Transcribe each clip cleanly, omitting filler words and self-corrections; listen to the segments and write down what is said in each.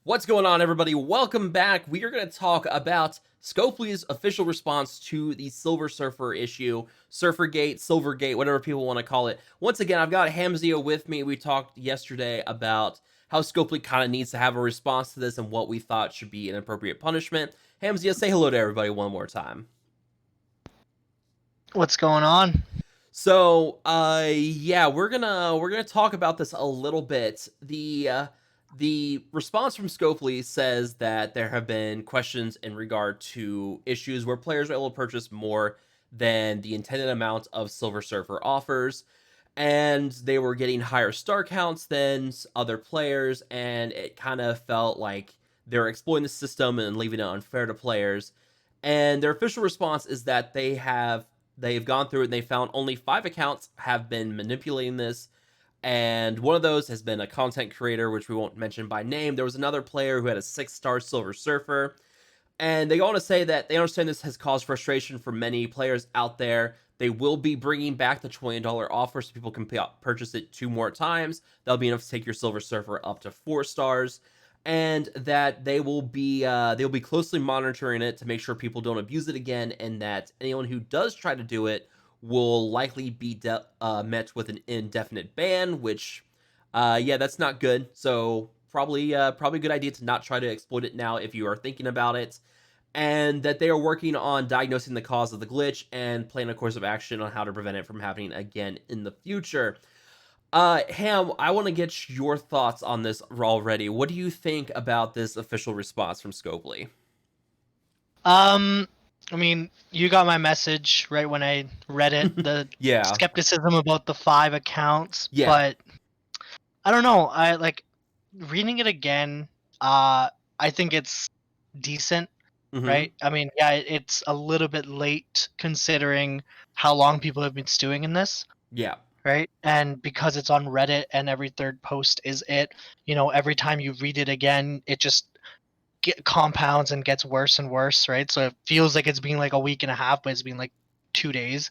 What's going on, everybody? Welcome back. We are going to talk about Scopely's official response to the Silver Surfer issue, Surfergate, Silvergate, whatever people want to call it. Once again, I've got Hamzzia with me. We talked yesterday about how Scopely kind of needs to have a response to this and what we thought should be an appropriate punishment. Hamzzia, say hello to everybody one more time. What's going on? So, yeah, we're gonna talk about this a little bit. The response from Scopely says that there have been questions in regard to issues where players are able to purchase more than the intended amount of Silver Surfer offers, and they were getting higher star counts than other players, and it kind of felt like they're exploiting the system and leaving it unfair to players. And their official response is that they've gone through it and they found only 5 accounts have been manipulating this, and one of those has been a content creator, which we won't mention by name. There was another player who had a 6-star Silver Surfer, and they want to say that they understand this has caused frustration for many players out there. They will be bringing back the $20 offer so people can purchase it 2 more times. That'll be enough to take your Silver Surfer up to 4 stars, and that they'll be closely monitoring it to make sure people don't abuse it again, and that anyone who does try to do it will likely be met with an indefinite ban, which, yeah, that's not good. So probably a good idea to not try to exploit it now if you are thinking about it. And that they are working on diagnosing the cause of the glitch and planning a course of action on how to prevent it from happening again in the future. Ham, I want to get your thoughts on this already. What do you think about this official response from Scopely? I mean, you got my message right when I read it, the Yeah. skepticism about the 5 accounts, Yeah. but I don't know. I like reading it again. I think it's decent, Mm-hmm. right? I mean, yeah, it's a little bit late considering how long people have been stewing in this, Yeah. right? And because it's on Reddit and every third post is every time you read it again, it just compounds and gets worse and worse, right? So it feels like it's been like a week and a half, but it's been like 2 days.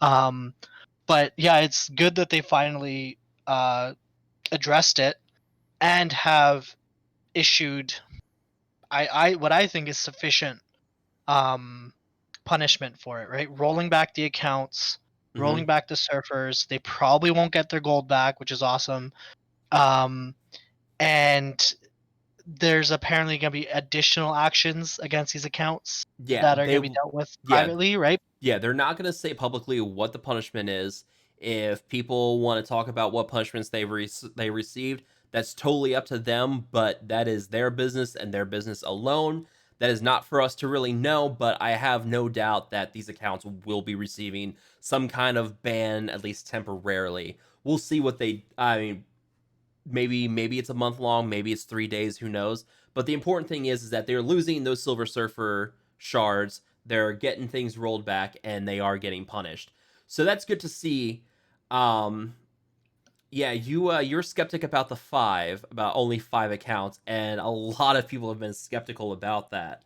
Um, but yeah, it's good that they finally addressed it and have issued I what I think is sufficient um, punishment for it, right? Rolling back the accounts, Mm-hmm. rolling back the surfers. They probably won't get their gold back, which is awesome. Um, and there's apparently going to be additional actions against these accounts Yeah. that are going to be dealt with Yeah. privately, right? Yeah, they're not going to say publicly what the punishment is. If people want to talk about what punishments they received, that's totally up to them, but that is their business and their business alone. That is not for us to really know, but I have no doubt that these accounts will be receiving some kind of ban, at least temporarily. We'll see what I mean, maybe it's a month long, maybe it's 3 days, who knows. But the important thing is that they're losing those Silver Surfer shards, they're getting things rolled back, and they are getting punished. So that's good to see. um yeah, you're skeptic about about only 5 accounts, and a lot of people have been skeptical about that.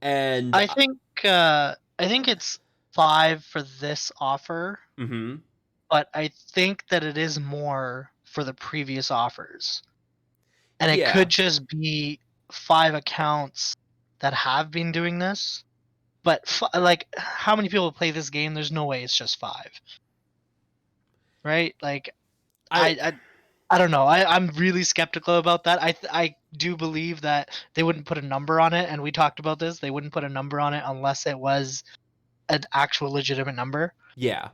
And I think I think it's 5 for this offer, mhm. but I think that it is more for the previous offers. And it Yeah. could just be 5 accounts that have been doing this. But like, how many people play this game? There's no way it's just 5, right? Like, I I I, I don't know. I'm really skeptical about that. I do believe that they wouldn't put a number on it, and we talked about this. They wouldn't put a number on it unless it was an actual legitimate number, Yeah.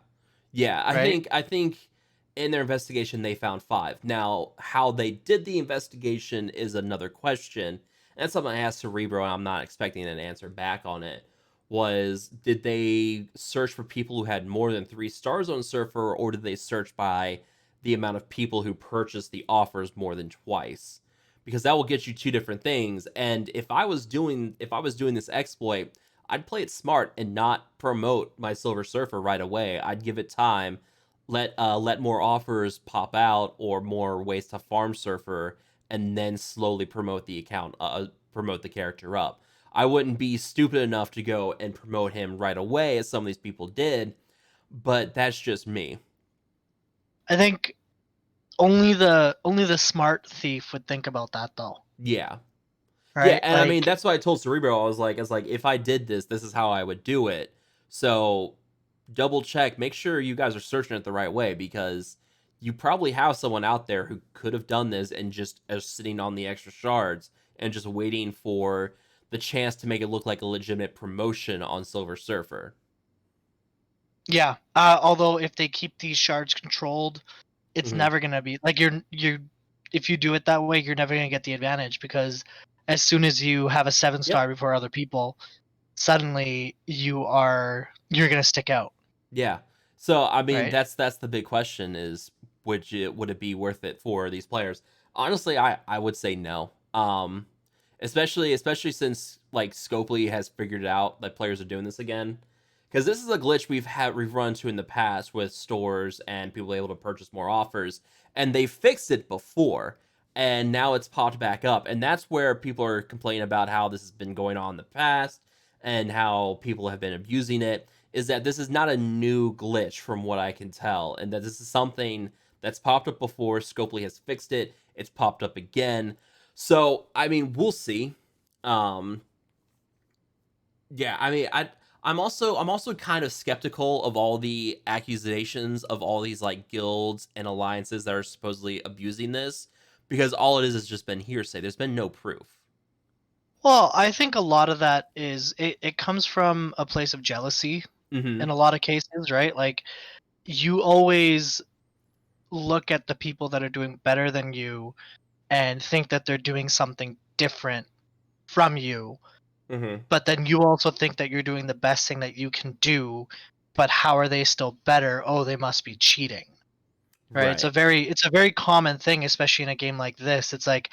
Yeah, I right? think I think in their investigation they found 5. Now, how they did the investigation is another question. And that's something I asked Cerebro, and I'm not expecting an answer back on it. Was did they search for people who had more than 3 stars on Surfer, or did they search by the amount of people who purchased the offers more than twice? Because that will get you 2 different things. And if I was doing this exploit, I'd play it smart and not promote my Silver Surfer right away. I'd give it time, let more offers pop out or more ways to farm Surfer, and then slowly promote the account, promote the character up. I wouldn't be stupid enough to go and promote him right away, as some of these people did, but that's just me. I think only the smart thief would think about that though, Yeah. Yeah, right? and I mean Like, that's why I told Cerebro I was like if I did this, this is how I would do it. So double check, make sure you guys are searching it the right way because you probably have someone out there who could have done this and just is sitting on the extra shards and just waiting for the chance to make it look like a legitimate promotion on Silver Surfer. yeah. Although if they keep these shards controlled, it's Hmm. never gonna be like you're if you do it that way, you're never gonna get the advantage because as soon as you have a 7 star Yep. before other people, suddenly you're gonna stick out, Yeah. So I mean right? that's the big question is would it be worth it for these players? Honestly, I would say no. Especially since like Scopely has figured it out that players are doing this again. Because this is a glitch we've run into in the past with stores and people able to purchase more offers, and they fixed it before, and now it's popped back up, and that's where people are complaining about how this has been going on in the past and how people have been abusing it is that this is not a new glitch from what I can tell, and that this is something that's popped up before. Scopely has fixed it. It's popped up again. So I mean, we'll see. Um, yeah, I mean, I'm also kind of skeptical of all the accusations of all these like guilds and alliances that are supposedly abusing this because all it is has just been hearsay. There's been no proof. Well, I think a lot of that is it comes from a place of jealousy Mm-hmm. in a lot of cases, right? Like you always look at the people that are doing better than you and think that they're doing something different from you, Mm-hmm. but then you also think that you're doing the best thing that you can do, but how are they still better? Oh, they must be cheating. Right? Right. It's a very common thing, especially in a game like this. It's like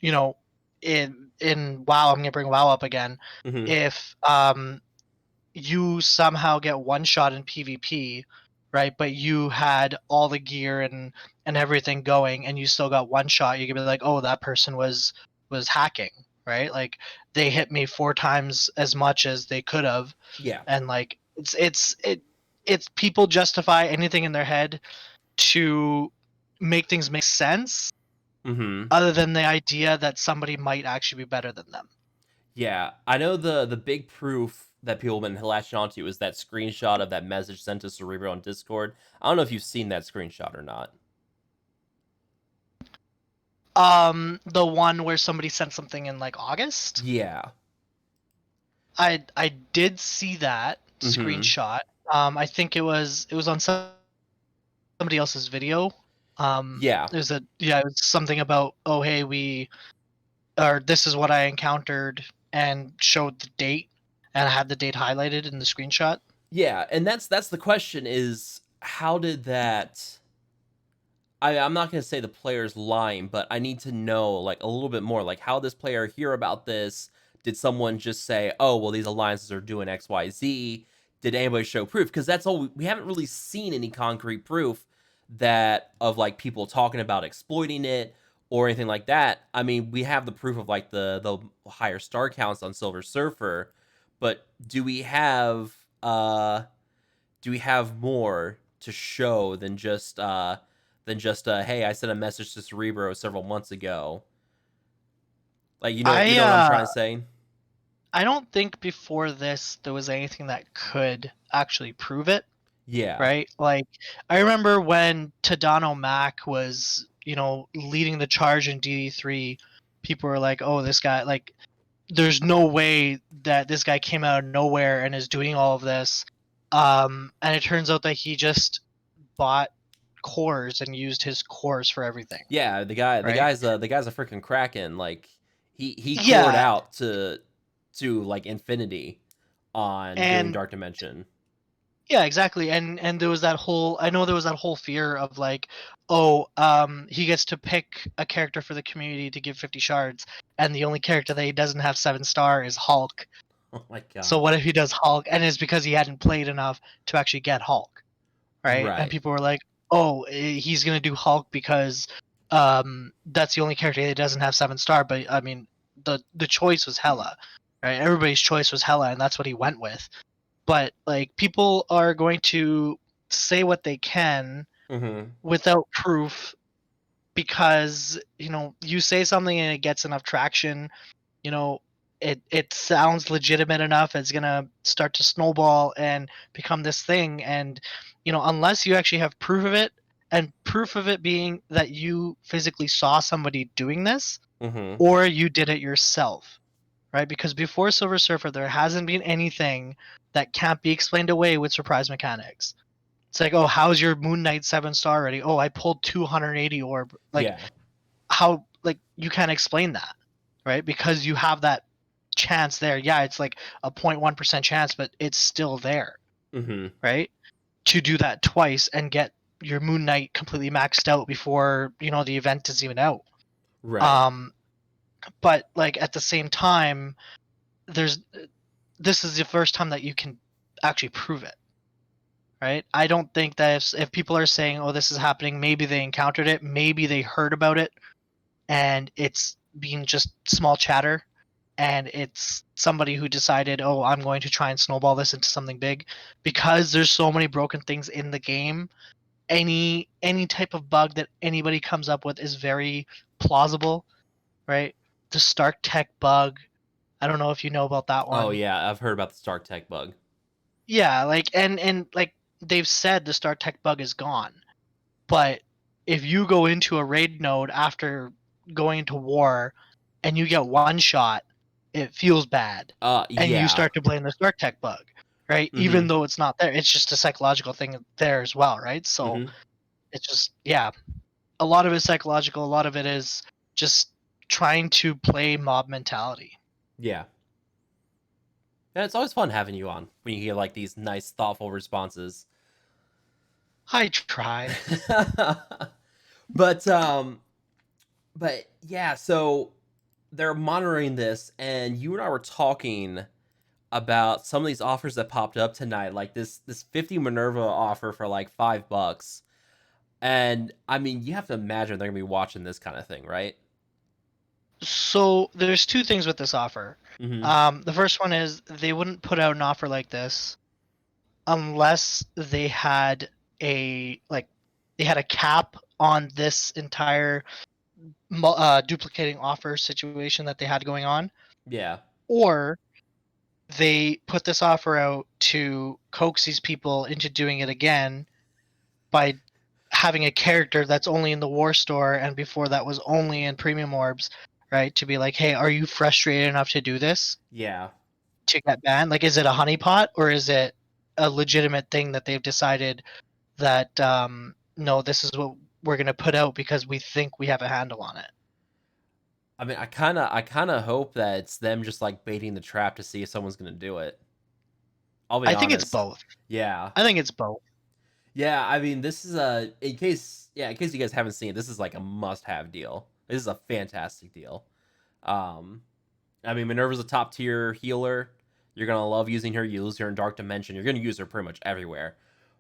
you know, in WoW, I'm gonna bring WoW up again. Mm-hmm. If you somehow get one shot in PvP, right? But you had all the gear and everything going, and you still got one shot. You could be like, oh, that person was hacking, right? Like they hit me 4 times as much as they could have, Yeah. and like it's people justify anything in their head to make things make sense, Mm-hmm. other than the idea that somebody might actually be better than them. Yeah, I know the big proof that people have been latching onto is that screenshot of that message sent to Cerebro on Discord. I don't know if you've seen that screenshot or not. The one where somebody sent something in like August. Yeah. I did see that Mm-hmm. screenshot. I think it was on somebody else's video. Yeah. It was it was something about, oh hey, or this is what I encountered, and showed the date, and I had the date highlighted in the screenshot. Yeah, and that's the question is how did that I'm not gonna say the player's lying, but I need to know like a little bit more, like how this player hear about this. Did someone just say, "Oh, well, these alliances are doing X, Y, Z"? Did anybody show proof? Because that's all we haven't really seen any concrete proof that of like people talking about exploiting it or anything like that. I mean, we have the proof of like the higher star counts on Silver Surfer, but do we have more to show than just hey, I sent a message to Cerebro several months ago. Like you I know what I'm trying to say? I don't think before this there was anything that could actually prove it, Yeah. right? Like I remember when Tadano Mac was, leading the charge in DD3, people were like, "Oh, this guy, like there's no way that this guy came out of nowhere and is doing all of this." And it turns out that he just bought cores and used his cores for everything, Yeah, right? the guy's a freaking kraken. Like he cored Yeah, out to like infinity on doing and Dark Dimension. yeah, exactly. And there was that whole I know there was that whole fear of like, oh, he gets to pick a character for the community to give 50 shards, and the only character that he doesn't have 7 star is Hulk. Oh my So god. what if he does Hulk? And it's because he hadn't played enough to actually get Hulk, right? And Right. people were like, oh, he's gonna do Hulk because that's the only character that doesn't have 7 star. But I mean, the choice was Hela, right? Everybody's choice was Hela, and that's what he went with. But like people are going to say what they can Mhm. without proof, because you say something and it gets enough traction, you know it sounds legitimate enough, it's gonna start to snowball and become this thing. And unless you actually have proof of it, and proof of it being that you physically saw somebody doing this, Mm-hmm. or you did it yourself, right? Because before Silver Surfer there hasn't been anything that can't be explained away with surprise mechanics. It's like, oh, how's your Moon Knight 7-star already? Oh, I pulled 280 orb. Like, Yeah. how, like, you can't explain that, right? Because you have that chance there. Yeah, it's like a 0.1% chance, but it's still there, Mm-hmm. right? To do that twice and get your Moon Knight completely maxed out before the event is even out. Right. Um, but like at the same time, there's this is the first time that you can actually prove it, right? I don't think that if people are saying, oh, this is happening, maybe they encountered it, maybe they heard about it, and it's being just small chatter, and it's somebody who decided, oh, I'm going to try and snowball this into something big. Because there's so many broken things in the game, any type of bug that anybody comes up with is very plausible, right? The Stark Tech bug, I don't know if you know about that Oh one. yeah, I've heard about the Stark Tech bug. Yeah, like, and like they've said the Stark Tech bug is gone. But if you go into a raid node after going into war and you get one shot, it feels bad. And you Yeah. start to blame the Stark Tech bug, right? Mm-hmm. Even though it's not there. It's just a psychological thing there as well, right? So Mm-hmm. it's just, yeah, a lot of it is psychological, a lot of it is just trying to play mob mentality. Yeah. And it's always fun having you on when you get like these nice, thoughtful responses. I try. but um, but yeah, so they're monitoring this, and you and I were talking about some of these offers that popped up tonight, like this 50 Minerva offer for like $5. And I mean, you have to imagine they're gonna be watching this kind of thing, right? So there's two things with this offer. Mm-hmm. The first one is they wouldn't put out an offer like this unless they had a cap on this entire duplicating offer situation that they had going on, Yeah. or they put this offer out to coax these people into doing it again by having a character that's only in the war store and before that was only in premium orbs, right? To be like, hey, are you frustrated enough to do this Yeah. to get banned? Like, is it a honeypot or is it a legitimate thing that they've decided that no, this is what we're gonna put out because we think we have a handle on it. I mean, I kind of hope that it's them just like baiting the trap to see if someone's gonna do it. I'll be I think it's honest. both. Yeah. I think it's both. Yeah, I mean, this is a in case you guys haven't seen it, this is like a must-have deal. This is a fantastic deal. Um, I mean, Minerva's a top tier healer. You're gonna love using her. You use her in Dark Dimension. You're gonna use her pretty much everywhere.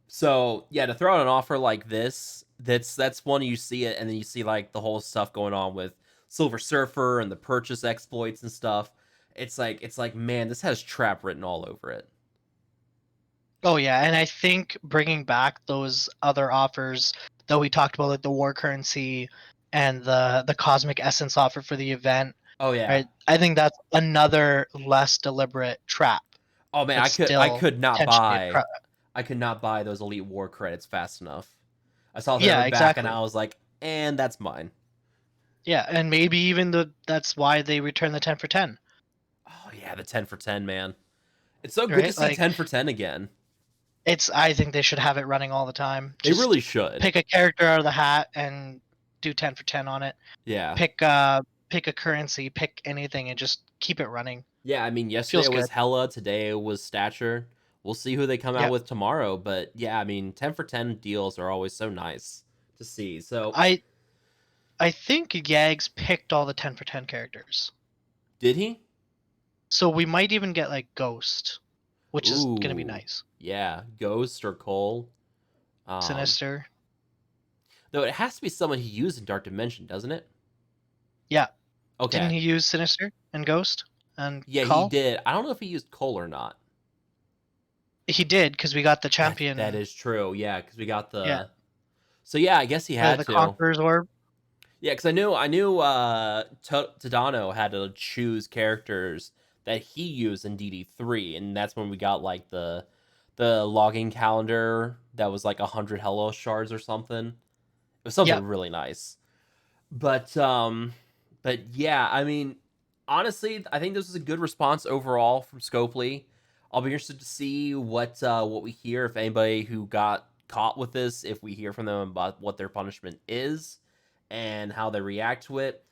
So yeah, to throw out an offer like this, that's one you see it, and then you see like the whole stuff going on with Silver Surfer and the purchase exploits and stuff. It's like man, this has trap written all over it. Oh yeah, and I think bringing back those other offers that we talked about, like the war currency and the cosmic essence offer for the event, Oh yeah. right? I think that's another less deliberate trap, Oh man, but I still could not potentially a buy trap. I could not buy those Elite War credits fast enough. I saw they were Yeah, back, and exactly. I was like, and that's mine. Yeah, and maybe even that's why they return the 10 for 10, Oh yeah, the 10 for 10, man. It's so good to right? see Like, 10 for 10 again. I think they should have it running all the time. They Just really should. pick a character out of the hat and do 10 for 10 on it. Yeah. Pick a currency, pick anything and just keep it running. Yeah, I mean, yesterday Feels it was good. Hella, today it was Stature. We'll see who they come out Yeah. with tomorrow, but yeah, I mean, 10 for 10 deals are always so nice to see. So, I I think Yags picked all the 10 for 10 characters. did he? So we might even get like Ghost, which is going to be Ooh. nice. Yeah, Ghost or Cole. Um, Sinister. though it has to be someone he used in Dark Dimension, doesn't it? Yeah. Didn't Okay. he use Sinister and Ghost and Yeah, he Call? did. I don't know if he used Cole or not. He did because we got the That champion. is true. Yeah, because we got Yeah. the. So yeah, I guess he had The to. Conqueror's Orb. Yeah, because I knew Tadano had to choose characters that he used in DD3, and that's when we got like the logging calendar that was like 100 Hello shards or something. It was something Yep. really nice. But yeah, I mean, honestly, I think this was a good response overall from Scopely. I'll be interested to see what we hear, if anybody who got caught with this, if we hear from them about what their punishment is and how they react to it.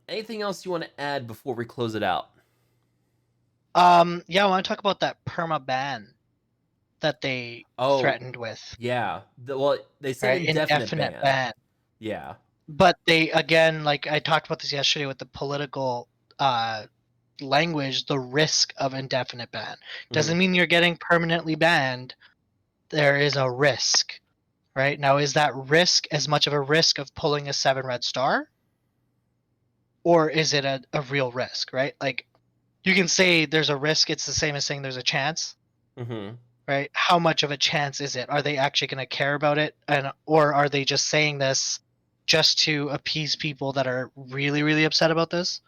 Anything else you want to add before we close it out? Yeah, I want to talk about that perma ban that they Oh, threatened with, yeah. Well, they said right? indefinite Indefinite ban. ban. Yeah. But they, again, like I talked about this yesterday with the political uh language, the risk of indefinite ban. Hmm. Doesn't mean you're getting permanently banned. There is a risk, right? Now, is that risk as much of a risk of pulling a 7 red star? Or is it a real risk, right? Like you can say there's a risk, it's the same as saying there's a chance, Hmm. right? How much of a chance is it? Are they actually going to care about it, and or are they just saying this just to appease people that are really really upset about this?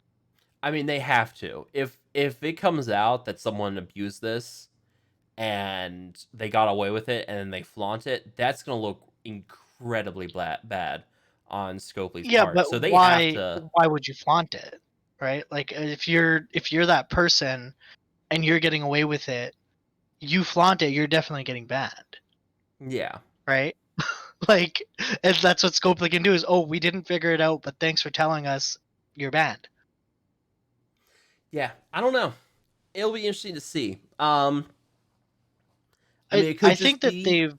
I mean, they have to. If it comes out that someone abused this and they got away with it and then they flaunt it, that's gonna look incredibly bad on Scopely's Yeah, part. but So they have why to. why would you flaunt it? Right? Like if you're that person and you're getting away with it, you flaunt it, you're definitely getting banned, Yeah, right? Like, and that's what Scopely can do is, oh, we didn't figure it out, but thanks for telling us, you're banned. yeah. I don't know. It'll be interesting to see. I I mean, it could I just think that be. they've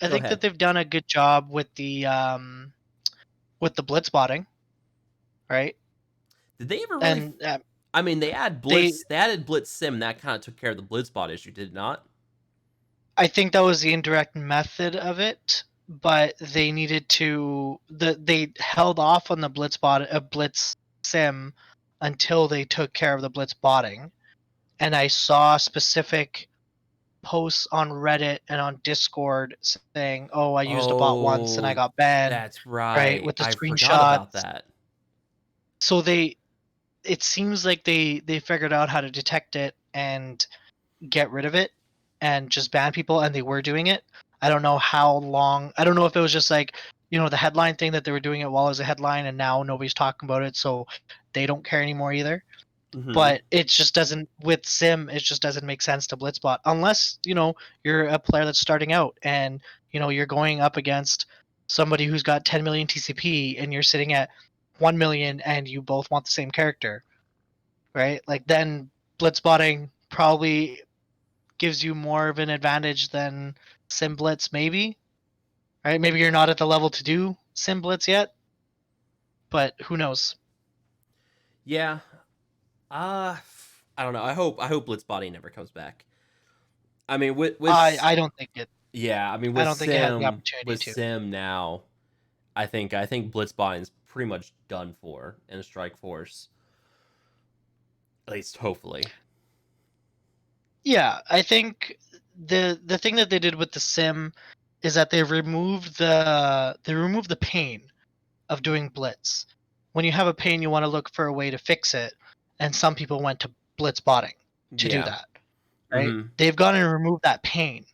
I Go think that ahead. they've done a good job with the blitzbotting, right? Did they ever really? And I mean, they add they Blitz. They added Blitz Sim. That kind of took care of the Blitzbot issue, did it not? I think that was the indirect method of it, but they needed to they held off on the blitz sim until they took care of the blitz botting. And I saw specific posts on Reddit and on Discord saying, "Oh, I used a bot once and I Oh, got banned," that's right, right. with the I forgot about screenshots. that. So it seems like they figured out how to detect it and get rid of it and just ban people, and they were doing it. I don't know how long. I don't know if it was just like, the headline thing that they were doing it while it was a headline and now nobody's talking about it, so they don't care anymore either. Hmm. But it just doesn't, with sim, it just doesn't make sense to blitzbot unless, you're a player that's starting out and, you're going up against somebody who's got 10 million TCP and you're sitting at 1 million and you both want the same character, right? Like then blitzbotting probably gives you more of an advantage than Simblitz, maybe. Right? Maybe you're not at the level to do Simblitz yet, but who knows? Yeah. Uh I don't know. I hope Blitzbody never comes back. I mean, I don't think it. yeah, I mean I with don't think it has the Sim opportunity with to. Sim now, I think Blitzbody is pretty much done for in Strike Force. At least hopefully. Yeah, I think the thing that they did with the sim is that they removed the pain of doing blitz. When you have a pain, you want to look for a way to fix it, and some people went to blitz botting to do Yeah. that. Right? Mhm. They've gone and removed that pain.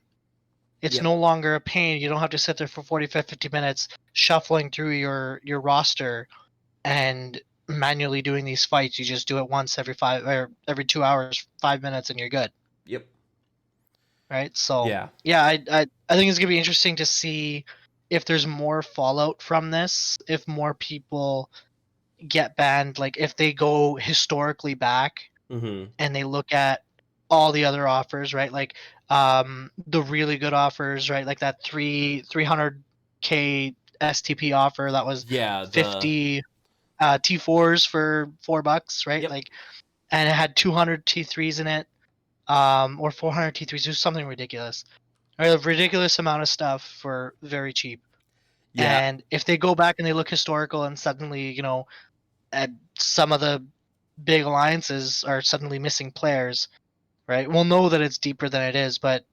It's Yep. no longer a pain. You don't have to sit there for 45, 50 minutes shuffling through your roster and manually doing these fights. You just do it once every 2 hours, 5 minutes, and you're good. Yep. Right? So Yeah. yeah, I think it's gonna be interesting to see if there's more fallout from this, if more people get banned, like if they go historically back Mhm. and they look at all the other offers, right? Like the really good offers, right? Like that 300K STP offer that was Yeah, the 50 T4s for $4, right? yep. Like, and it had 200 T3s in it, or 400 T3s, or something ridiculous. Right? A ridiculous amount of stuff for very cheap. Yeah. And if they go back and they look historical and suddenly, some of the big alliances are suddenly missing players, right? We'll know that it's deeper than it is, but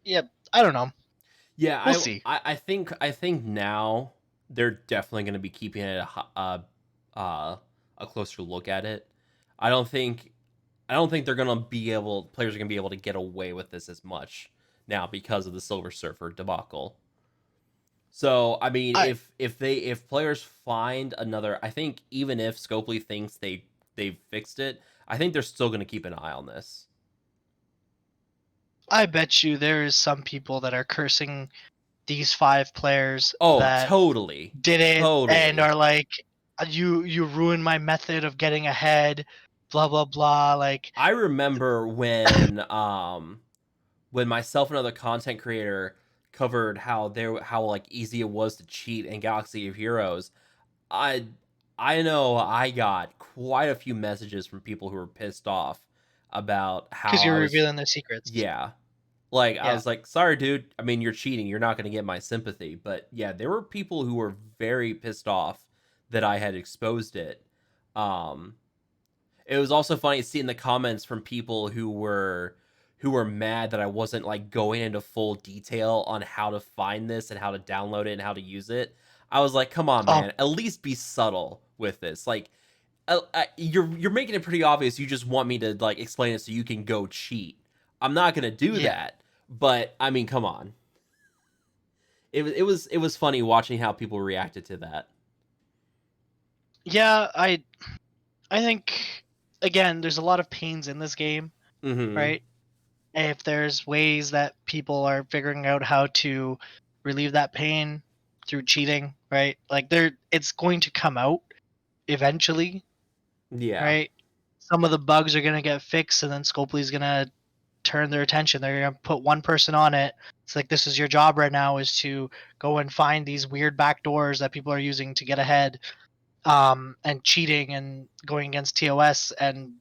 yeah, I don't know. Yeah, We'll I see. I I think now they're definitely going to be keeping a closer look at it. I don't think they're going to be able players are going to be able to get away with this as much now because of the Silver Surfer debacle. So I mean, I if players find another, I think even if Scopely thinks they've fixed it, I think they're still going to keep an eye on this. I bet you there is some people that are cursing these 5 players Oh, that totally, did it and totally. are like, you ruined my method of getting ahead, blah blah blah. Like, I remember when myself and another content creator covered how like easy it was to cheat in Galaxy of Heroes. I I know I got quite a few messages from people who were pissed off about because how you're I was. revealing their secrets. Yeah, like I Yeah, was like, sorry dude, I mean you're cheating, you're not going to get my sympathy. But yeah, there were people who were very pissed off that I had exposed it. um it was also funny seeing the comments from people who were mad that I wasn't like going into full detail on how to find this and how to download it and how to use it. I was like, come on, oh man, at least be subtle with this. Like, you're making it pretty obvious. You just want me to like explain it so you can go cheat. I'm not gonna do yeah, that. But I mean, come on. It was funny watching how people reacted to that. yeah. I think, again, there's a lot of pains in this game, Mm-hmm. right? If there's ways that people are figuring out how to relieve that pain through cheating, right? Like, it's going to come out eventually, Yeah. right? Some of the bugs are gonna get fixed, and then Scopely's gonna turn their attention. They're gonna put one person on it. It's like, this is your job right now, is to go and find these weird back doors that people are using to get ahead, and cheating and going against TOS, and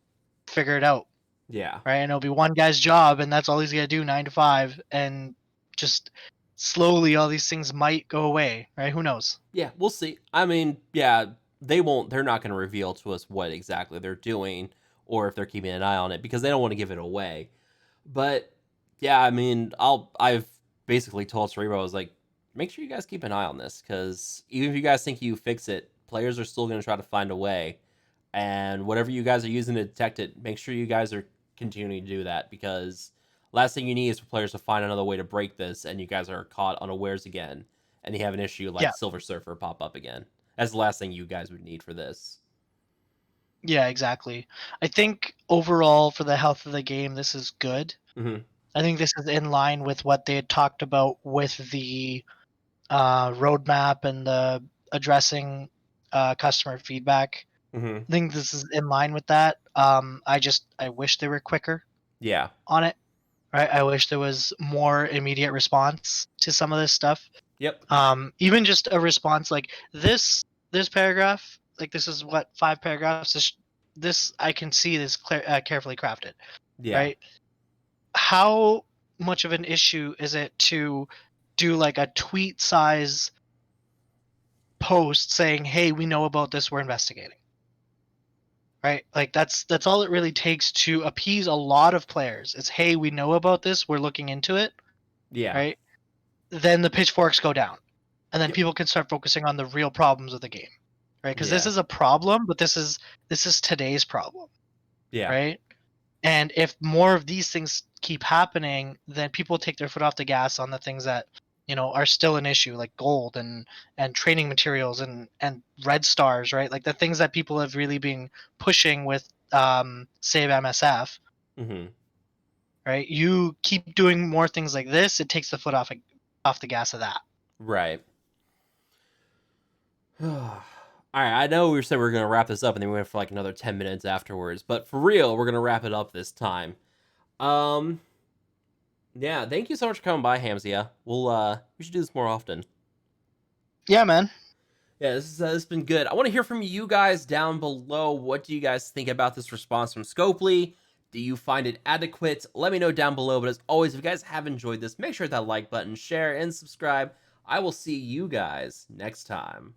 figure it out, Yeah. right? And it'll be one guy's job, and that's all he's gonna do, 9 to 5, and just slowly all these things might go away, right? Who knows? Yeah, we'll see. I mean, yeah, they're not going to reveal to us what exactly they're doing or if they're keeping an eye on it because they don't want to give it away. But yeah, I mean, I've basically told Cerebro, I was like, make sure you guys keep an eye on this because even if you guys think you fix it, players are still going to try to find a way. And whatever you guys are using to detect it, make sure you guys are continuing to do that because last thing you need is for players to find another way to break this and you guys are caught unawares again and you have an issue Yeah, like Silver Surfer pop up again. That's the last thing you guys would need for this. yeah, exactly. I think overall, for the health of the game, this is good. Mm-hmm. I think this is in line with what they had talked about with the roadmap and the addressing customer feedback. Mm-hmm. I think this is in line with that. I wish they were quicker Yeah. on it. Right, I wish there was more immediate response to some of this stuff. Yep. Even just a response like this paragraph, like, this is what 5 paragraphs. This I can see this carefully crafted, Yeah. right? How much of an issue is it to do like a tweet size post saying, "Hey, we know about this, we're investigating." Right? Like, that's all it really takes to appease a lot of players. It's, "Hey, we know about this, we're looking into it." Yeah. Right? Then the pitchforks go down. And then Yep. people can start focusing on the real problems of the game. Right? Because this Yeah. is a problem, but this is today's problem, Yeah. right? And if more of these things keep happening, then people take their foot off the gas on the things that, are still an issue, like gold and training materials and red stars, right? Like, the things that people have really been pushing with save MSF, Mm-hmm. right? You keep doing more things like this, it takes the foot off the gas of that. Right. All right, I know we said we were going to wrap this up and then we went for like another 10 minutes afterwards, but for real, we're going to wrap it up this time. Um yeah, thank you so much for coming by, Hamzia. We should do this more often. Yeah, man. Yeah, this has been good. I want to hear from you guys down below. What do you guys think about this response from Scopely? Do you find it adequate? Let me know down below. But as always, if you guys have enjoyed this, make sure to hit that like button, share, and subscribe. I will see you guys next time.